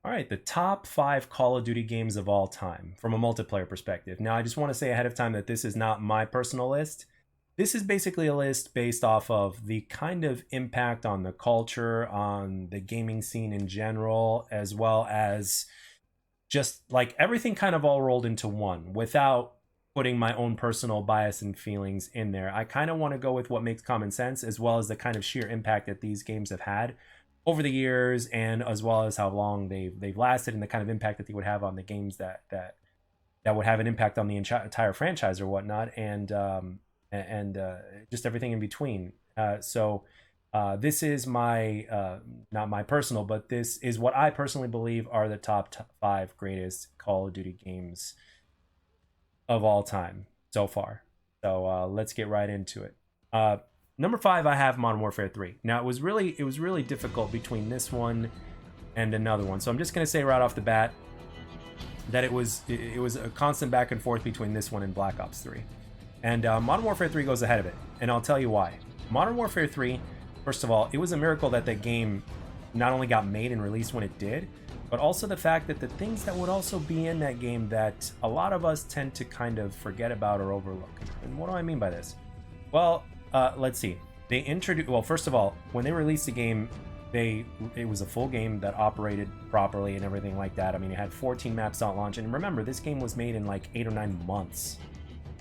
All right, the top 5 Call of Duty games of all time from a multiplayer perspective. Now, I just want to say ahead of time that this is not my personal list. This is basically a list based off of the kind of impact on the culture, on the gaming scene in general, as well as just like everything kind of all rolled into one without putting my own personal bias and feelings in there. I kind of want to go with what makes common sense, as well as the kind of sheer impact that these games have had over the years, and as well as how long they've lasted, and the kind of impact that they would have on the games that would have an impact on the entire franchise or whatnot, and just everything in between. This is my not my personal, but this is what I personally believe are the top 5 greatest Call of Duty games of all time so far. So let's get right into it. Number 5, I have Modern Warfare 3. Now it was really difficult between this one and another one. So I'm just gonna say right off the bat that it was a constant back and forth between this one and Black Ops 3. And Modern Warfare 3 goes ahead of it, and I'll tell you why. Modern Warfare 3, first of all, it was a miracle that the game not only got made and released when it did, but also the fact that the things that would also be in that game that a lot of us tend to kind of forget about or overlook. And what do I mean by this? Well, let's see. They introduced, well, first of all, when they released the game, it was a full game that operated properly and everything like that. I mean, it had 14 maps at launch, and remember, this game was made in like 8 or 9 months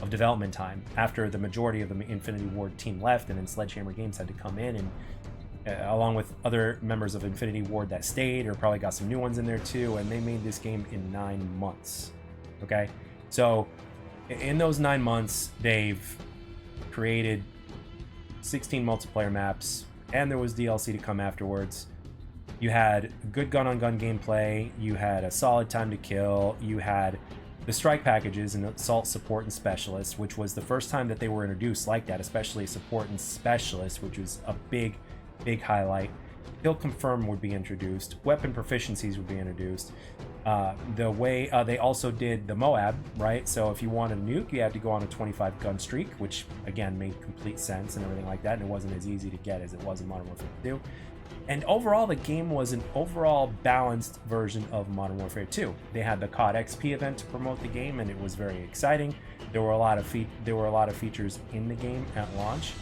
of development time after the majority of the Infinity Ward team left, and then Sledgehammer Games had to come in and along with other members of Infinity Ward that stayed, or probably got some new ones in there too, and they made this game in 9 months. Okay, so in those 9 months, they've created 16 multiplayer maps, and there was DLC to come afterwards. You had good gun-on-gun gameplay, you had a solid time to kill, you had the strike packages and assault support and specialist, which was the first time that they were introduced like that, especially support and specialist, which was a big highlight. Kill confirm would be introduced, weapon proficiencies would be introduced. The way they also did the Moab, right? So if you wanted a nuke, you had to go on a 25 gun streak, which again made complete sense and everything like that, and it wasn't as easy to get as it was in Modern Warfare 2. And overall, the game was an overall balanced version of Modern Warfare 2. They had the COD XP event to promote the game, and it was very exciting. There were a lot of features in the game at launch,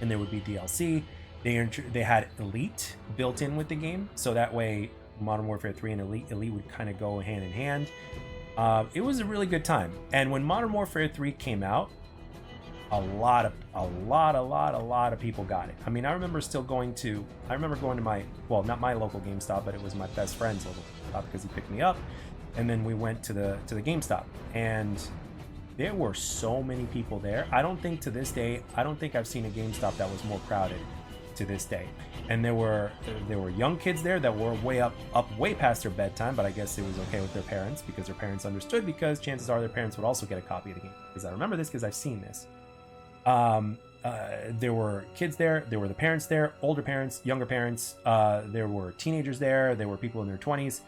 and there would be DLC. They had Elite built in with the game, so that way Modern Warfare 3 and Elite would kind of go hand in hand. It was a really good time. And when Modern Warfare 3 came out, a lot of people got it. I mean, I remember going to my, well, not my local GameStop, but it was my best friend's local GameStop because he picked me up, and then we went to the GameStop, and there were so many people there. I don't think I've seen a GameStop that was more crowded to this day. And there were young kids there that were way past their bedtime, but I guess it was okay with their parents because their parents understood, because chances are their parents would also get a copy of the game. Because I remember this because I've seen this. There were kids there, there were the parents there, older parents, younger parents, there were teenagers there were people in their 20s.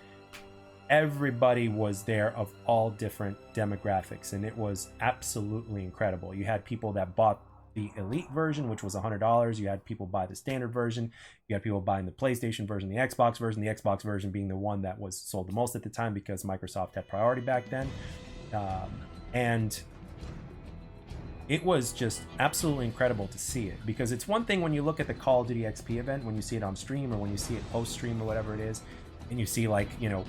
Everybody was there of all different demographics, and it was absolutely incredible. You had people that bought the Elite version, which was $100. You had people buy the standard version. You had people buying the PlayStation version, the Xbox version being the one that was sold the most at the time because Microsoft had priority back then. And it was just absolutely incredible to see it, because it's one thing when you look at the Call of Duty XP event, when you see it on stream or when you see it post stream or whatever it is, and you see like, you know,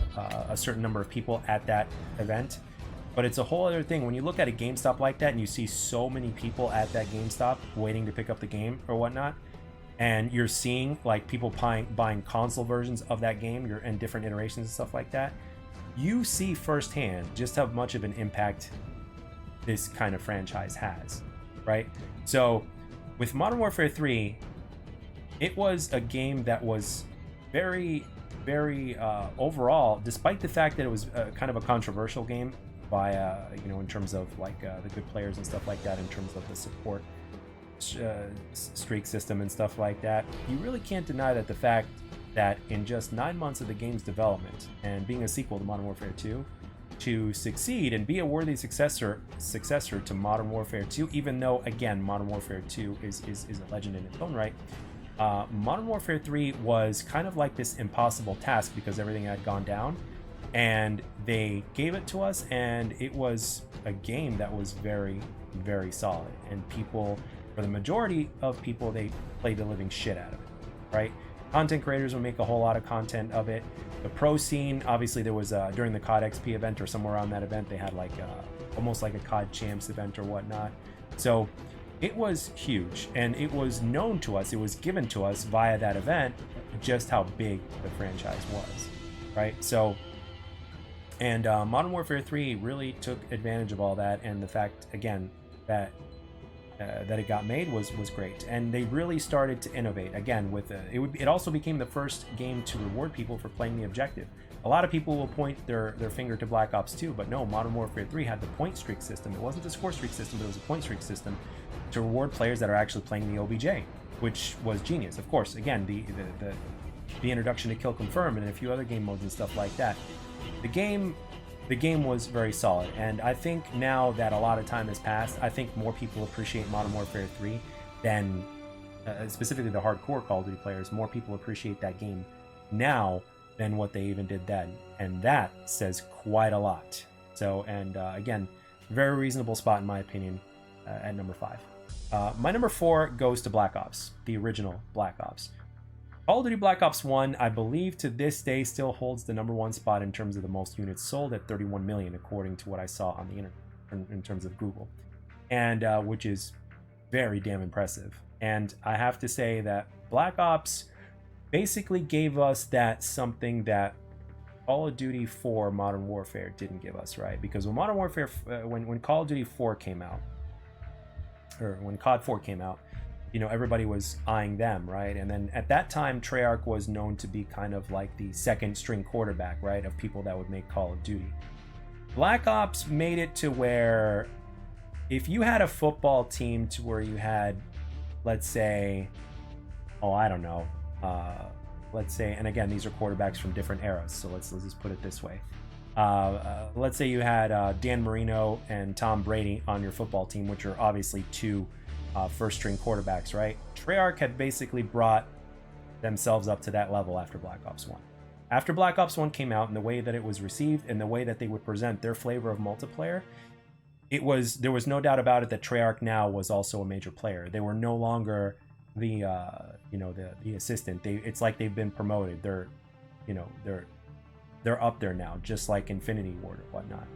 a certain number of people at that event. But it's a whole other thing when you look at a GameStop like that and you see so many people at that GameStop waiting to pick up the game or whatnot, and you're seeing like people buying console versions of that game and different iterations and stuff like that. You see firsthand just how much of an impact this kind of franchise has, right? So with Modern Warfare 3, it was a game that was very overall, despite the fact that it was kind of a controversial game by you know, in terms of like the good players and stuff like that, in terms of the support streak system and stuff like that, you really can't deny that the fact that in just 9 months of the game's development and being a sequel to Modern Warfare 2, to succeed and be a worthy successor to Modern Warfare 2, even though again Modern Warfare 2 is a legend in its own right, Modern Warfare 3 was kind of like this impossible task because everything had gone down, and they gave it to us, and it was a game that was very, very solid. And people, for the majority of people, they played the living shit out of it, right? Content creators would make a whole lot of content of it. The pro scene, obviously, there was during the COD XP event or somewhere around that event, they had like almost like a COD Champs event or whatnot. So it was huge, and it was known to us, it was given to us via that event just how big the franchise was, right? So, and Modern Warfare 3 really took advantage of all that, and the fact, again, that it got made was great. And they really started to innovate, again, with it also became the first game to reward people for playing the objective. A lot of people will point their finger to Black Ops 2, but no, Modern Warfare 3 had the point streak system. It wasn't a score streak system, but it was a point streak system to reward players that are actually playing the OBJ, which was genius. Of course, again, the introduction to Kill Confirm and a few other game modes and stuff like that. The game was very solid, and I think now that a lot of time has passed, I think more people appreciate Modern Warfare 3 than specifically the hardcore Call of Duty players. More people appreciate that game now than what they even did then, and that says quite a lot. So, and again, very reasonable spot in my opinion at number 5. My number 4 goes to Black Ops, the original Black Ops. Call of Duty Black Ops 1, I believe to this day, still holds the number 1 spot in terms of the most units sold at 31 million, according to what I saw on the internet in terms of Google, and which is very damn impressive. And I have to say that Black Ops basically gave us that something that Call of Duty 4 Modern Warfare didn't give us, right? Because when Modern Warfare, when Call of Duty 4 came out, or when COD 4 came out, you know, everybody was eyeing them, right? And then at that time, Treyarch was known to be kind of like the second string quarterback, right, of people that would make Call of Duty. Black Ops made it to where if you had a football team to where you had, let's say, oh, I don't know, let's say, and again, these are quarterbacks from different eras, so let's just put it this way. Let's say you had Dan Marino and Tom Brady on your football team, which are obviously two first-string quarterbacks, right? Treyarch had basically brought themselves up to that level after Black Ops 1. After Black Ops 1 came out, and the way that it was received and the way that they would present their flavor of multiplayer, there was no doubt about it that Treyarch now was also a major player. They were no longer the assistant. It's like they've been promoted. They're up there now, just like Infinity Ward or whatnot.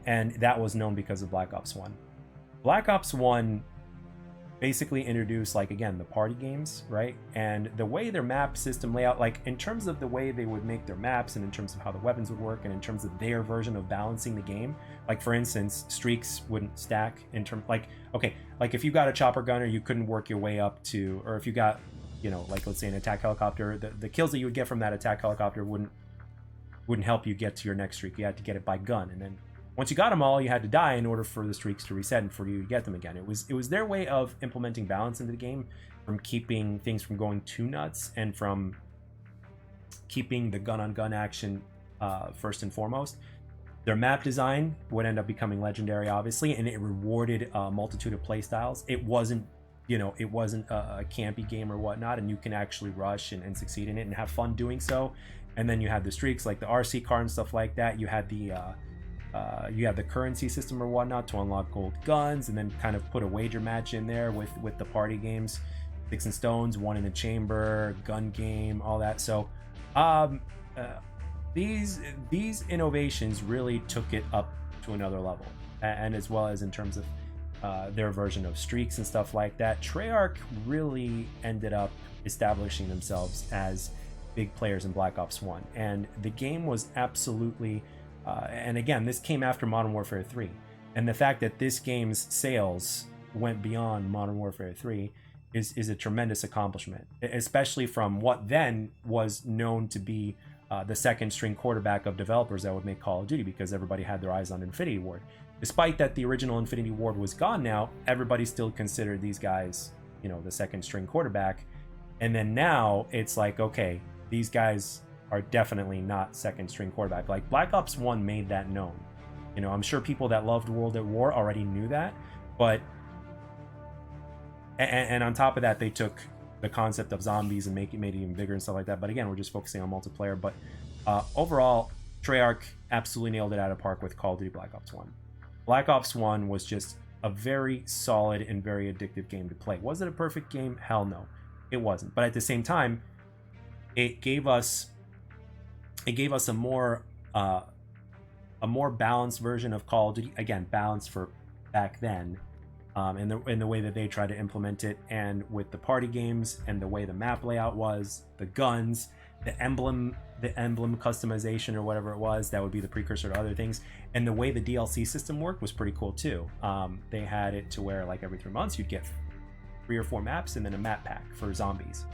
And that was known because of Black Ops 1. Black Ops 1 basically introduced, like, again, the party games, right? And the way their map system layout, like in terms of the way they would make their maps and in terms of how the weapons would work and in terms of their version of balancing the game, like for instance, streaks wouldn't stack in terms, like, okay, like if you got a chopper gunner, you couldn't work your way up to, or if you got, like let's say an attack helicopter, the kills that you would get from that attack helicopter wouldn't help you get to your next streak. You had to get it by gun, and then once you got them all, you had to die in order for the streaks to reset and for you to get them again. It was their way of implementing balance into the game, from keeping things from going too nuts and from keeping the gun-on-gun action first and foremost. Their map design would end up becoming legendary, obviously, and it rewarded a multitude of play styles. It wasn't a campy game or whatnot, and you can actually rush and succeed in it and have fun doing so. And then you had the streaks, like the RC car and stuff like that. You had the currency system or whatnot to unlock gold guns, and then kind of put a wager match in there with the party games, Sticks and Stones, One in a Chamber, gun game, all that. So these innovations really took it up to another level, and as well as in terms of their version of streaks and stuff like that, Treyarch really ended up establishing themselves as big players in Black Ops 1, and the game was absolutely and again, this came after Modern Warfare 3, and the fact that this game's sales went beyond Modern Warfare 3 is a tremendous accomplishment, especially from what then was known to be the second string quarterback of developers that would make Call of Duty, because everybody had their eyes on Infinity Ward. Despite that the original Infinity Ward was gone now, everybody still considered these guys, the second string quarterback. And then now it's like, okay, these guys are definitely not second string quarterback. Like Black Ops 1 made that known. I'm sure people that loved World at War already knew that, but and on top of that, they took the concept of zombies and made it even bigger and stuff like that. But again, we're just focusing on multiplayer. But overall, Treyarch absolutely nailed it out of the park with Call of Duty Black Ops 1. Black Ops 1 was just a very solid and very addictive game to play. Was it a perfect game? Hell no, it wasn't. But at the same time, it gave us a more balanced version of Call of Duty. Again, balanced for back then, in the way that they tried to implement it, and with the party games and the way the map layout was, the guns, the emblem customization or whatever it was, that would be the precursor to other things, and the way the DLC system worked was pretty cool too. They had it to where like every 3 months you'd get 3 or 4 maps and then a map pack for zombies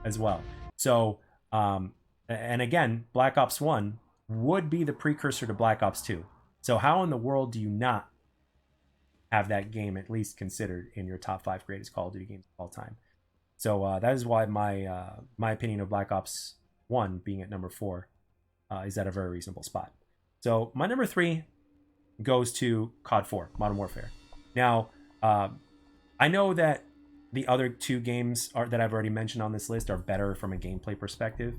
as well. So and again, Black Ops 1 would be the precursor to Black Ops 2. So how in the world do you not have that game at least considered in your top 5 greatest Call of Duty games of all time? So that is why my opinion of Black Ops 1 being at number 4 is at a very reasonable spot. So my number 3 goes to COD 4, Modern Warfare. Now, I know that the other 2 games that I've already mentioned on this list are better from a gameplay perspective,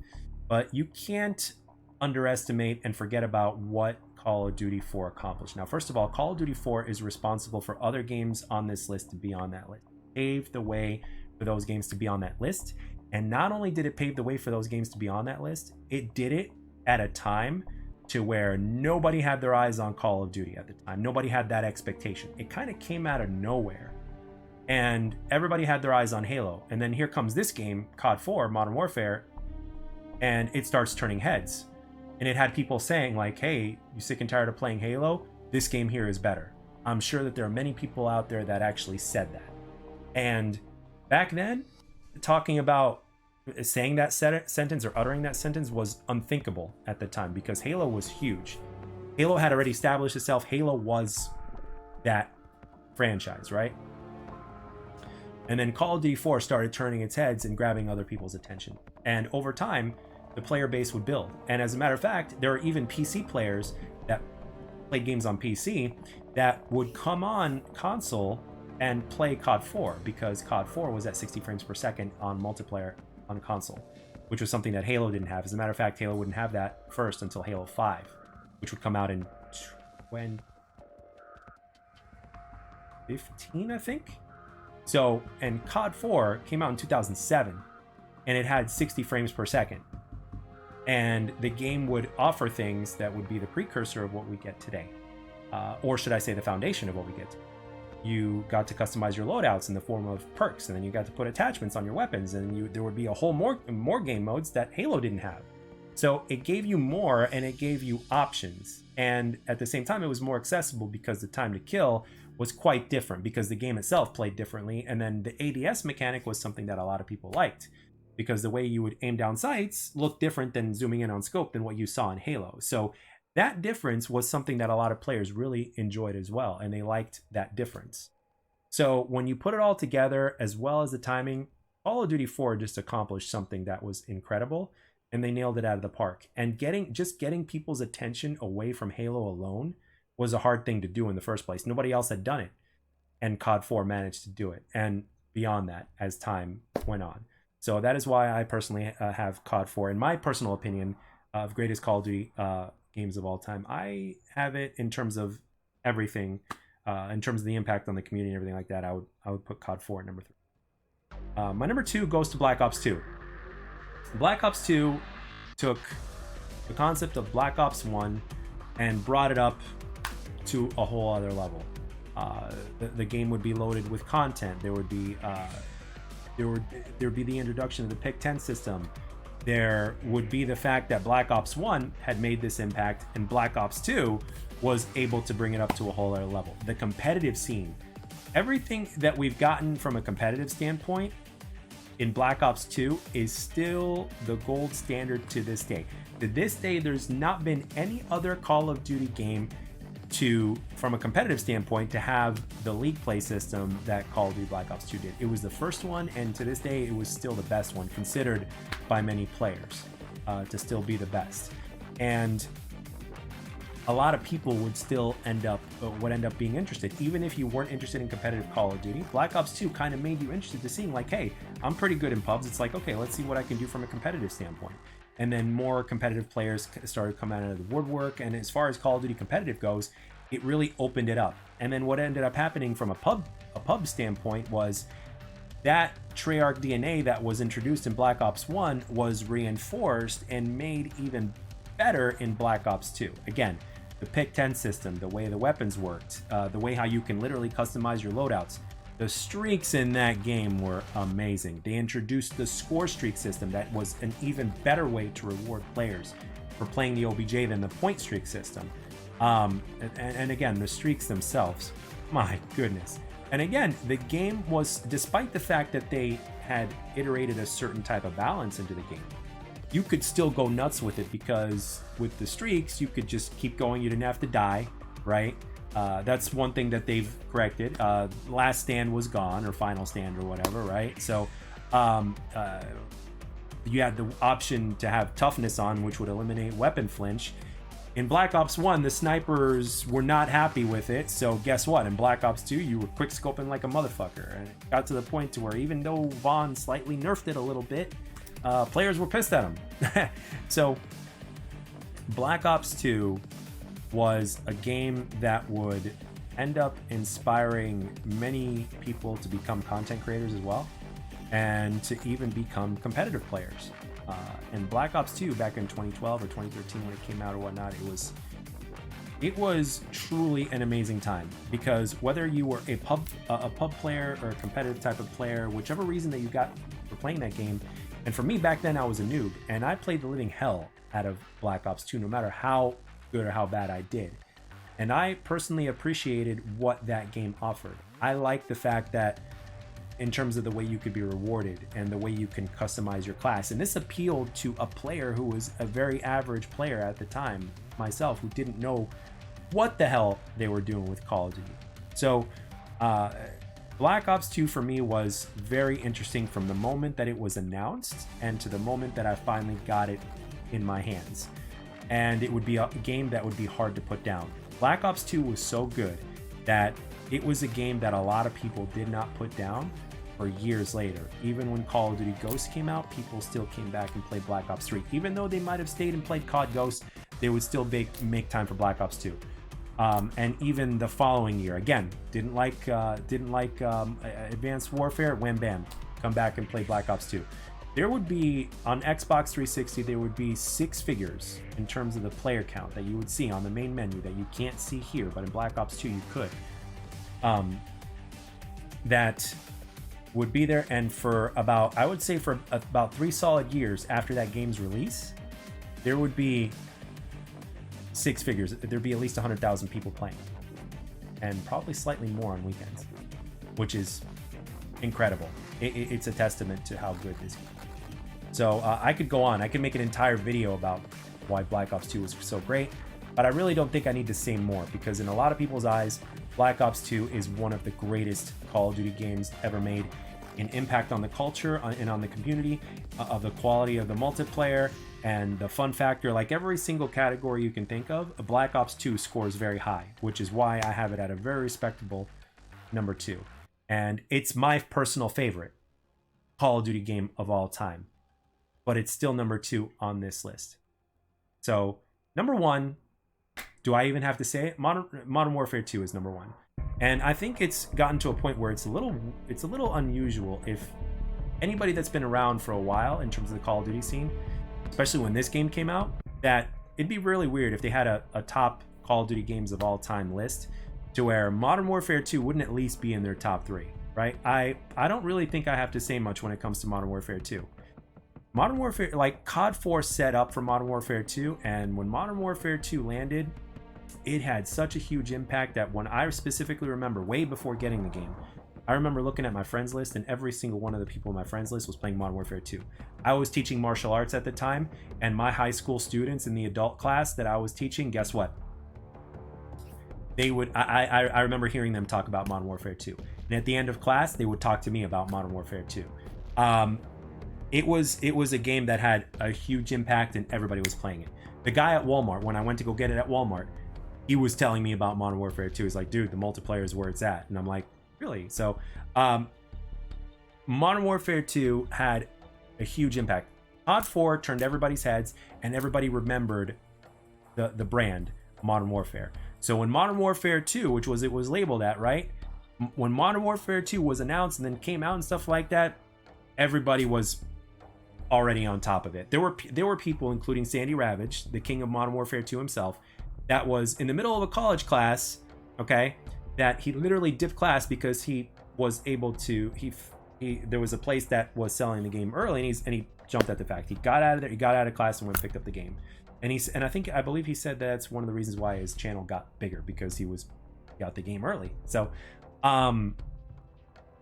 but you can't underestimate and forget about what Call of Duty 4 accomplished. Now, first of all, Call of Duty 4 is responsible for other games on this list to be on that list. It paved the way for those games to be on that list. And not only did it pave the way for those games to be on that list, it did it at a time to where nobody had their eyes on Call of Duty at the time. Nobody had that expectation. It kind of came out of nowhere. And everybody had their eyes on Halo. And then here comes this game, COD 4, Modern Warfare, and it starts turning heads. And it had people saying like, hey, you sick and tired of playing Halo? This game here is better. I'm sure that there are many people out there that actually said that. And back then, talking about saying that sentence or uttering that sentence was unthinkable at the time, because Halo was huge. Halo had already established itself. Halo was that franchise, right? And then Call of Duty 4 started turning its heads and grabbing other people's attention. And over time, the player base would build. And as a matter of fact, there are even PC players that played games on PC that would come on console and play COD 4, because COD 4 was at 60 frames per second on multiplayer on console, which was something that Halo didn't have. As a matter of fact, Halo wouldn't have that first until Halo 5, which would come out in 2015, I think. So, and COD 4 came out in 2007, and it had 60 frames per second. And the game would offer things that would be the precursor of what we get today. Or should I say the foundation of what we get today. You got to customize your loadouts in the form of perks, and then you got to put attachments on your weapons, and there would be a whole more game modes that Halo didn't have. So it gave you more, and it gave you options. And at the same time, it was more accessible because the time to kill was quite different, because the game itself played differently. And then the ADS mechanic was something that a lot of people liked, because the way you would aim down sights looked different than zooming in on scope than what you saw in Halo. So that difference was something that a lot of players really enjoyed as well, and they liked that difference. So when you put it all together, as well as the timing, Call of Duty 4 just accomplished something that was incredible, and they nailed it out of the park. And getting people's attention away from Halo alone was a hard thing to do in the first place. Nobody else had done it, and COD 4 managed to do it, and beyond that as time went on. So that is why I personally have COD 4, in my personal opinion, of greatest Call of Duty games of all time. I have it in terms of everything, in terms of the impact on the community and everything like that. I would put COD 4 at number 3. My number 2 goes to Black Ops 2. Black Ops 2 took the concept of Black Ops 1 and brought it up to a whole other level. The game would be loaded with content. There would be the introduction of the Pick 10 system. There would be the fact that Black Ops 1 had made this impact, and Black Ops 2 was able to bring it up to a whole other level. The competitive scene, everything that we've gotten from a competitive standpoint in Black Ops 2 is still the gold standard to this day. To this day, there's not been any other Call of Duty game from a competitive standpoint, to have the league play system that Call of Duty Black Ops 2 did. It was the first one, and to this day, it was still the best one, considered by many players to still be the best. And a lot of people would still end up being interested. Even if you weren't interested in competitive Call of Duty, Black Ops 2 kind of made you interested to seeing like, hey, I'm pretty good in pubs. It's like, okay, let's see what I can do from a competitive standpoint. And then more competitive players started coming out of the woodwork. And as far as Call of Duty competitive goes, it really opened it up. And then what ended up happening from a pub standpoint was that Treyarch DNA that was introduced in Black Ops 1 was reinforced and made even better in Black Ops 2. Again, the pick 10 system, the way the weapons worked, the way how you can literally customize your loadouts. The streaks in that game were amazing. They introduced the score streak system that was an even better way to reward players for playing the OBJ than the point streak system. And again, the streaks themselves, my goodness. And again, the game was, despite the fact that they had iterated a certain type of balance into the game, you could still go nuts with it, because with the streaks, you could just keep going. You didn't have to die, right? That's one thing that they've corrected. Last stand was gone, or final stand, or whatever, right? So you had the option to have toughness on, which would eliminate weapon flinch. In Black Ops 1, the snipers were not happy with it, so guess what? In Black Ops 2, you were quick scoping like a motherfucker, and it got to the point to where even though Vaughn slightly nerfed it a little bit, players were pissed at him. So Black Ops 2 was a game that would end up inspiring many people to become content creators as well, and to even become competitive players. And Black Ops 2 back in 2012 or 2013 when it came out or whatnot, it was truly an amazing time, because whether you were a pub player or a competitive type of player, whichever reason that you got for playing that game. And for me back then, I was a noob, and I played the living hell out of Black Ops 2, no matter how good or how bad I did. And I personally appreciated what that game offered. I like the fact that in terms of the way you could be rewarded and the way you can customize your class. And this appealed to a player who was a very average player at the time, myself, who didn't know what the hell they were doing with Call of Duty. So Black Ops 2 for me was very interesting from the moment that it was announced and to the moment that I finally got it in my hands. And it would be a game that would be hard to put down. Black Ops 2 was so good that it was a game that a lot of people did not put down for years later. Even when Call of Duty Ghosts came out, people still came back and played Black Ops 3. Even though they might have stayed and played COD Ghosts, they would still make time for Black Ops 2. And even the following year, again, didn't like Advanced Warfare, wham bam, come back and play Black Ops 2. There would be, on Xbox 360, there would be 6 figures in terms of the player count that you would see on the main menu that you can't see here, but in Black Ops 2 you could. That would be there, and for about, I would say for about 3 solid years after that game's release, there would be 6 figures. There'd be at least 100,000 people playing, and probably slightly more on weekends, which is incredible. It's a testament to how good this game is. So I could go on. I could make an entire video about why Black Ops 2 was so great, but I really don't think I need to say more, because in a lot of people's eyes, Black Ops 2 is one of the greatest Call of Duty games ever made. An impact on the culture and on the community, of the quality of the multiplayer and the fun factor. Like every single category you can think of, Black Ops 2 scores very high, which is why I have it at a very respectable number 2. And it's my personal favorite Call of Duty game of all time, but it's still number 2 on this list. So number 1, do I even have to say it? Modern Warfare 2 is number 1. And I think it's gotten to a point where it's a little unusual. If anybody that's been around for a while in terms of the Call of Duty scene, especially when this game came out, that it'd be really weird if they had a top Call of Duty games of all time list to where Modern Warfare 2 wouldn't at least be in their top 3, right? I don't really think I have to say much when it comes to Modern Warfare 2. Modern Warfare, like COD 4 set up for Modern Warfare 2, and when Modern Warfare 2 landed, it had such a huge impact that when I specifically remember, way before getting the game, I remember looking at my friends list, and every single one of the people in my friends list was playing Modern Warfare 2. I was teaching martial arts at the time, and my high school students in the adult class that I was teaching, guess what? They would, I remember hearing them talk about Modern Warfare 2. And at the end of class, they would talk to me about Modern Warfare 2. It was a game that had a huge impact, and everybody was playing it. The guy at Walmart, when I went to go get it at Walmart, he was telling me about Modern Warfare 2. He's like, dude, the multiplayer is where it's at. And I'm like, really? So Modern Warfare 2 had a huge impact. COD 4 turned everybody's heads, and everybody remembered the brand Modern Warfare. So when Modern Warfare 2, which was it was labeled at, right? When Modern Warfare 2 was announced and then came out and stuff like that, everybody was already on top of it. There were people, including Sandy Ravage, the king of Modern Warfare 2 himself, that was in the middle of a college class, okay, that he literally dipped class because he was able to there was a place that was selling the game early, and he jumped at the fact. He got out of there, he got out of class and went and picked up the game. And I believe he said that's one of the reasons why his channel got bigger, because he got the game early. So Modern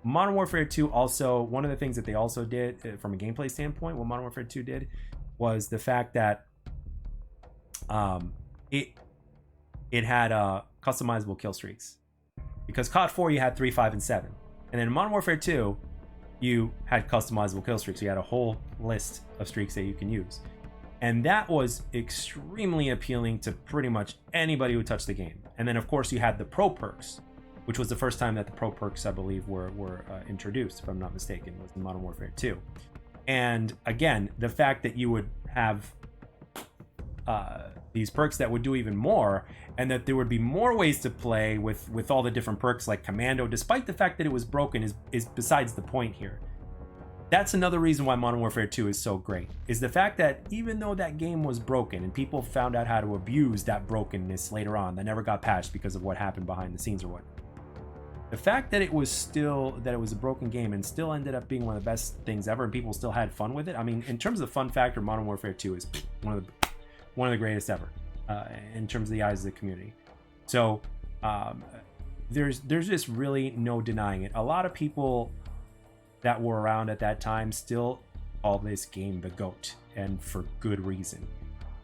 Warfare 2 also, one of the things that they also did from a gameplay standpoint, what Modern Warfare 2 did, was the fact that it had customizable kill streaks. Because COD 4 you had 3, 5, and 7, and then in Modern Warfare 2 you had customizable kill streaks. You had a whole list of streaks that you can use, and that was extremely appealing to pretty much anybody who touched the game. And then of course you had the pro perks, which was the first time that the pro perks, I believe, were introduced, if I'm not mistaken, was in Modern Warfare 2. And again, the fact that you would have these perks that would do even more, and that there would be more ways to play with all the different perks like Commando, despite the fact that it was broken, is besides the point here. That's another reason why Modern Warfare 2 is so great, is the fact that even though that game was broken and people found out how to abuse that brokenness later on, that never got patched because of what happened behind the scenes or what, the fact that it was a broken game and still ended up being one of the best things ever, and people still had fun with it. I mean, in terms of fun factor, Modern Warfare 2 is one of the greatest ever in terms of the eyes of the community. So there's just really no denying it. A lot of people that were around at that time still call this game the GOAT, and for good reason.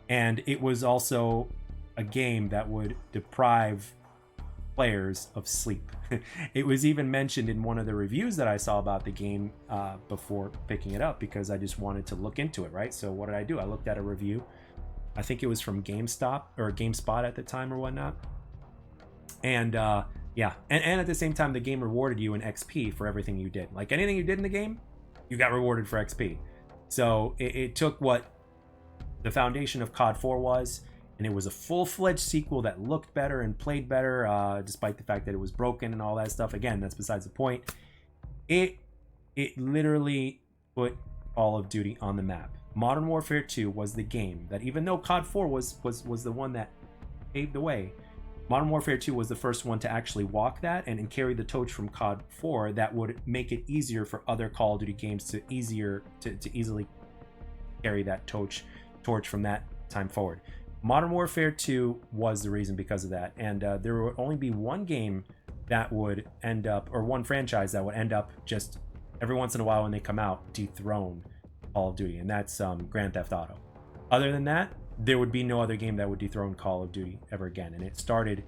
And it was also a game that would deprive players of sleep. It was even mentioned in one of the reviews that I saw about the game before picking it up, because I just wanted to look into it, right? So what did I do? I looked at a review. I think it was from GameStop or GameSpot at the time or whatnot. And yeah, and at the same time, the game rewarded you in XP for everything you did. Like anything you did in the game, you got rewarded for XP. So it took what the foundation of COD 4 was, and it was a full-fledged sequel that looked better and played better, despite the fact that it was broken and all that stuff. Again, that's besides the point. It literally put Call of Duty on the map. Modern Warfare 2 was the game that, even though COD 4 was the one that paved the way, Modern Warfare 2 was the first one to actually walk that and carry the torch from COD 4 that would make it easier for other Call of Duty games to easily carry that torch from that time forward. Modern Warfare 2 was the reason because of that, and there would only be one game that would end up, or one franchise that would end up just every once in a while when they come out, dethrone Call of Duty, and that's Grand Theft Auto. Other than that, there would be no other game that would dethrone Call of Duty ever again. And it started,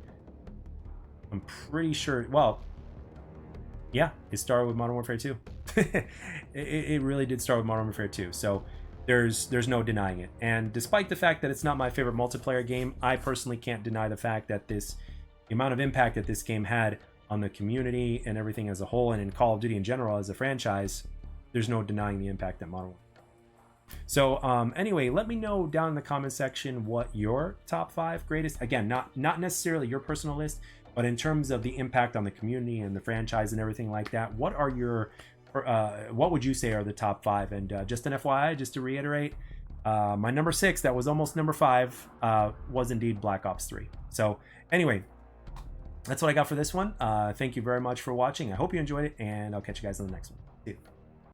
I'm pretty sure, well, yeah, it started with Modern Warfare 2. It really did start with Modern Warfare 2. So there's no denying it. And despite the fact that it's not my favorite multiplayer game, I personally can't deny the fact that the amount of impact that this game had on the community and everything as a whole, and in Call of Duty in general as a franchise, there's no denying the impact that Modern Warfare. So anyway, let me know down in the comment section what your top 5 greatest, again, not necessarily your personal list, but in terms of the impact on the community and the franchise and everything like that, what are your what would you say are the top 5? And just an FYI, just to reiterate, my number 6, that was almost number 5, was indeed Black Ops 3. So anyway, that's what I got for this one. Thank you very much for watching. I hope you enjoyed it, and I'll catch you guys on the next one. See you.